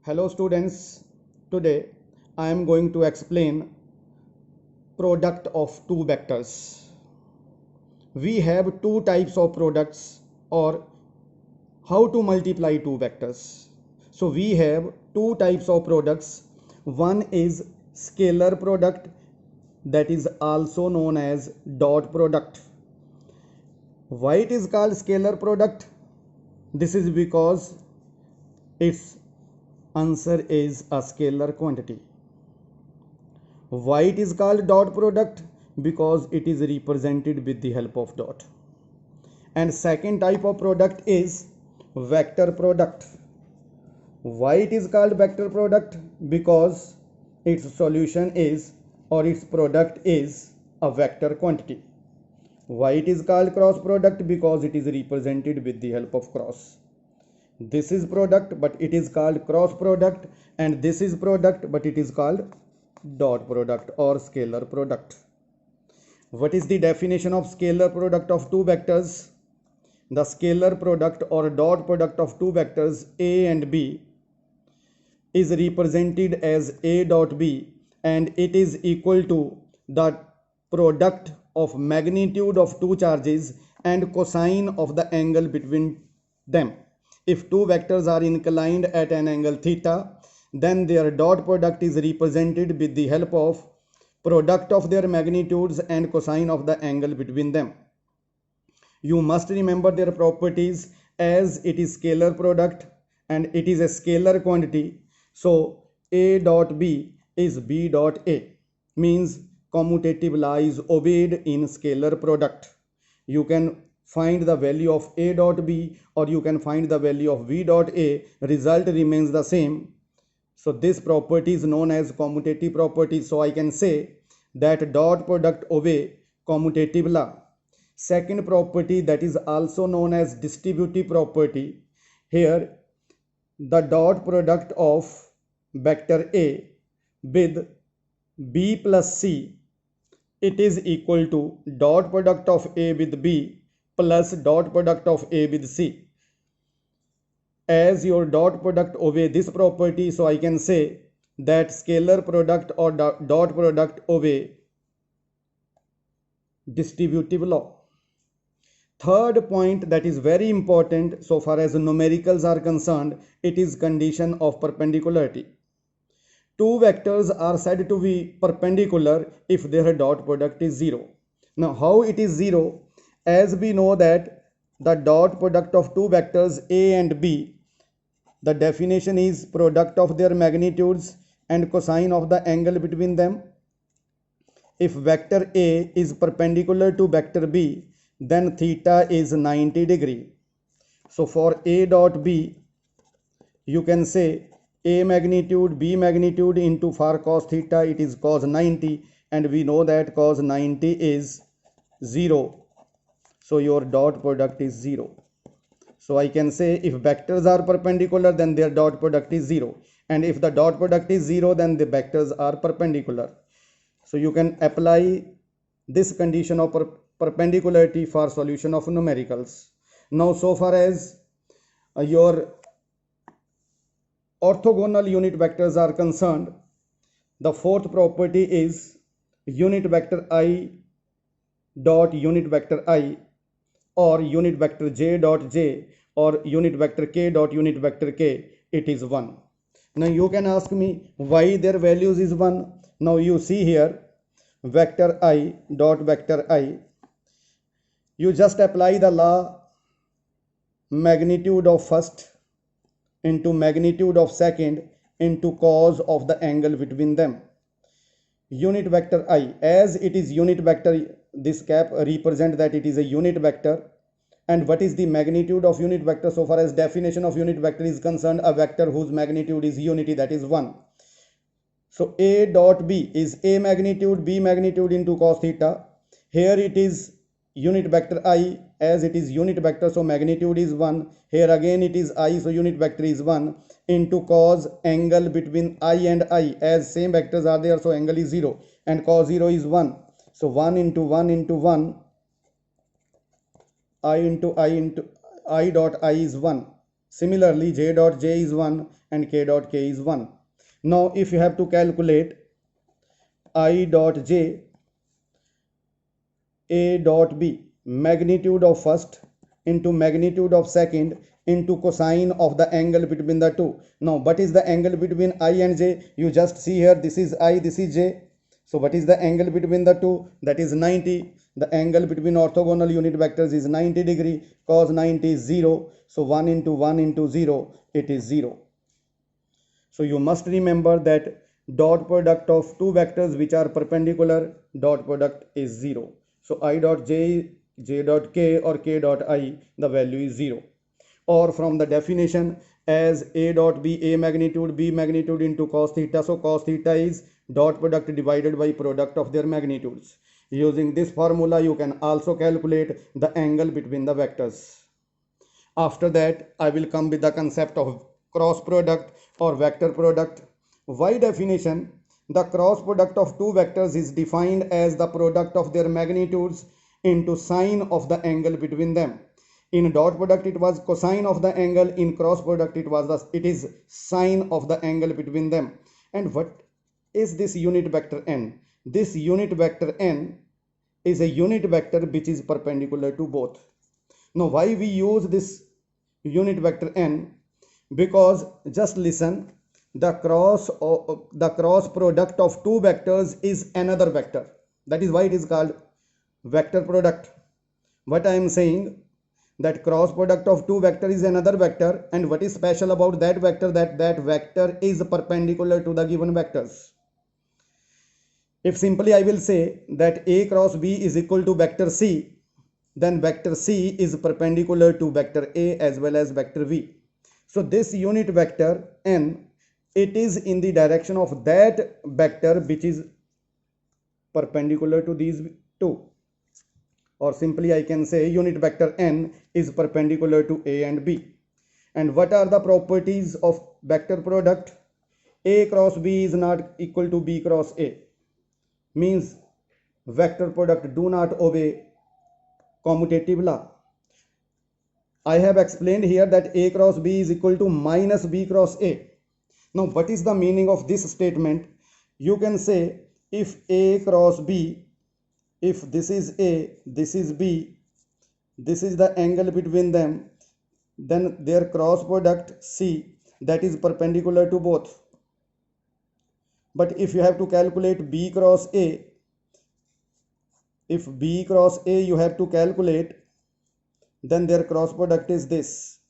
Hello students, today I am going to explain product of two vectors. We have two types of products or how to multiply two vectors. So we have two types of products. One is scalar product, that is also known as dot product. Why it is called scalar product? This is because its answer is a scalar quantity. Why it is called dot product? Because it is represented with the help of dot. And second type of product is vector product. Why it is called vector product? Because its solution is or its product is a vector quantity. Why it is called cross product? Because it is represented with the help of cross. This is product but it is called cross product, and this is product but it is called dot product or scalar product. What is the definition of scalar product of two vectors? The scalar product or dot product of two vectors a and b is represented as a dot b, and it is equal to the product of magnitude of two charges and cosine of the angle between them. If two vectors are inclined at an angle theta, then their dot product is represented with the help of product of their magnitudes and cosine of the angle between them. You must remember their properties, as it is scalar product and it is a scalar quantity. So a dot b is b dot a, means commutative law is obeyed in scalar product. You can find the value of a dot b or you can find the value of v dot a, result remains the same. So this property is known as commutative property. So I can say that dot product obey commutative law. Second property, that is also known as distributive property. Here the dot product of vector a with b plus c, it is equal to dot product of a with b plus dot product of a with c. As your dot product obey this property, so I can say that scalar product or dot product obey distributive law. Third point that is very important so far as numericals are concerned, it is condition of perpendicularity. Two vectors are said to be perpendicular if their dot product is 0. Now how it is 0? As we know that the dot product of two vectors a and b, the definition is product of their magnitudes and cosine of the angle between them. If vector a is perpendicular to vector b, then theta is 90 degree. So for a dot b, you can say a magnitude b magnitude into for cos theta, it is cos 90, and we know that cos 90 is 0. So your dot product is 0. So I can say if vectors are perpendicular, then their dot product is 0, and if the dot product is 0, then the vectors are perpendicular. So you can apply this condition of perpendicularity for solution of numericals. Now so far as your orthogonal unit vectors are concerned, the fourth property is unit vector I dot unit vector I, or unit vector j dot j, or unit vector k dot unit vector k, it is 1. Now you can ask me why their values is 1. Now you see here vector I dot vector I, you just apply the law magnitude of first into magnitude of second into cos of the angle between them. Unit vector I, as it is unit vector, this cap represent that it is a unit vector. And what is the magnitude of unit vector? So far as definition of unit vector is concerned, a vector whose magnitude is unity, that is 1. So a dot b is a magnitude b magnitude into cos theta. Here it is unit vector I, as it is unit vector, so magnitude is 1. Here again it is I, so unit vector is 1 into cos angle between I and I, as same vectors are there, so angle is 0 and cos 0 is 1. So 1 into 1 into 1, I into I into I dot I is 1. Similarly, j dot j is 1 and k dot k is 1. Now if you have to calculate I dot j a dot b, magnitude of first into magnitude of second into cosine of the angle between the two. Now what is the angle between I and j? You just see here, this is I, this is j. So what is the angle between the two? That is 90. The angle between orthogonal unit vectors is 90 degree. Cos 90 is 0. So 1 into 1 into 0, it is 0. So you must remember that dot product of two vectors which are perpendicular, dot product is 0. So I dot j, j dot k or k dot I, the value is 0. Or from the definition, as a dot b, a magnitude, b magnitude into cos theta. So cos theta is dot product divided by product of their magnitudes. Using this formula, you can also calculate the angle between the vectors. After that, I will come with the concept of cross product or vector product. By definition, the cross product of two vectors is defined as the product of their magnitudes into sine of the angle between them. In dot product, it was cosine of the angle. In cross product, it is sine of the angle between them. And what is this unit vector n? This unit vector n is a unit vector which is perpendicular to both. Now why we use this unit vector n? Because just listen, the cross product of two vectors is another vector. That is why it is called vector product. What I am saying, that cross product of two vector is another vector, and what is special about that vector, that vector is perpendicular to the given vectors. If simply I will say that a cross b is equal to vector c, then vector c is perpendicular to vector a as well as vector v. So this unit vector n, it is in the direction of that vector which is perpendicular to these two. Or simply I can say unit vector n is perpendicular to a and b. And what are the properties of vector product? A cross b is not equal to b cross a. Means vector product do not obey commutative law. I have explained here that a cross b is equal to minus b cross a. Now what is the meaning of this statement? You can say if a cross b, if this is a, this is b, this is the angle between them, then their cross product c, that is perpendicular to both. But if you have to calculate b cross a, if b cross a you have to calculate, then their cross product is this.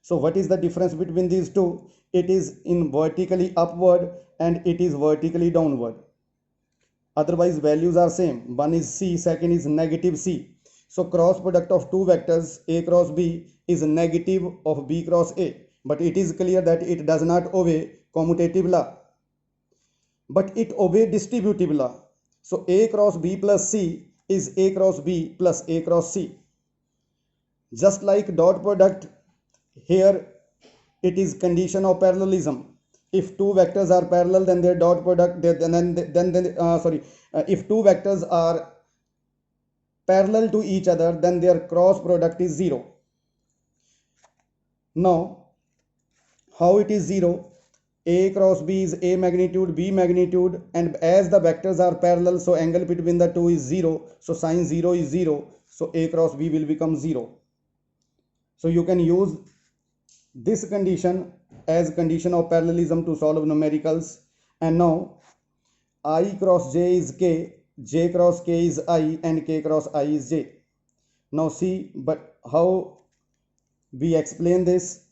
So what is the difference between these two? It is in vertically upward and it is vertically downward. Otherwise values are same. One is c, second is negative c. So cross product of two vectors a cross b is negative of b cross a. But it is clear that it does not obey commutative law, but it obeys distributive law. So a cross b plus c is a cross b plus a cross c. Just like dot product, here it is condition of parallelism. If two vectors are parallel, then their dot product, if two vectors are parallel to each other, then their cross product is 0. Now how it is 0? A cross b is a magnitude, b magnitude, and as the vectors are parallel, so angle between the two is 0. So sine 0 is 0. So a cross b will become 0. So you can use this condition as condition of parallelism to solve numericals. And now I cross j is k, j cross k is I, and k cross I is j. Now see, but how we explain this?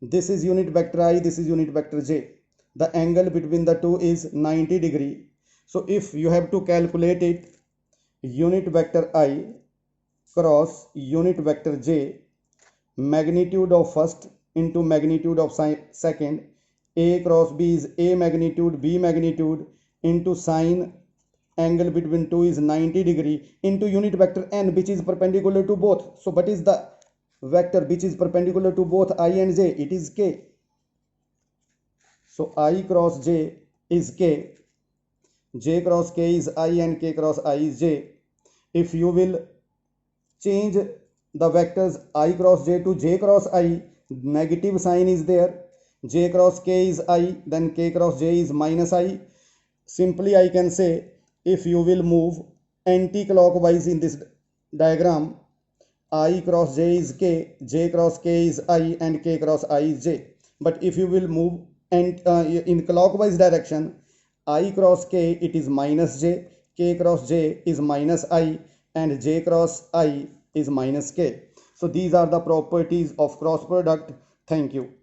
This is unit vector I, this is unit vector j. The angle between the two is 90 degree. So if you have to calculate it, unit vector I cross unit vector j, magnitude of first into magnitude of second, a cross b is a magnitude, b magnitude, into sine angle between two is 90 degree, into unit vector n which is perpendicular to both. So what is the vector which is perpendicular to both I and j? It is k. So I cross j is k, j cross k is I, and k cross I is j. If you will change the vectors I cross j to j cross I, negative sign is there, j cross k is I, then k cross j is minus I. Simply I can say, if you will move anti-clockwise in this diagram, I cross j is k, j cross k is I, and k cross I is j. But if you will move in clockwise direction, I cross k, it is minus j, k cross j is minus I, and j cross I is minus k. So these are the properties of cross product. Thank you.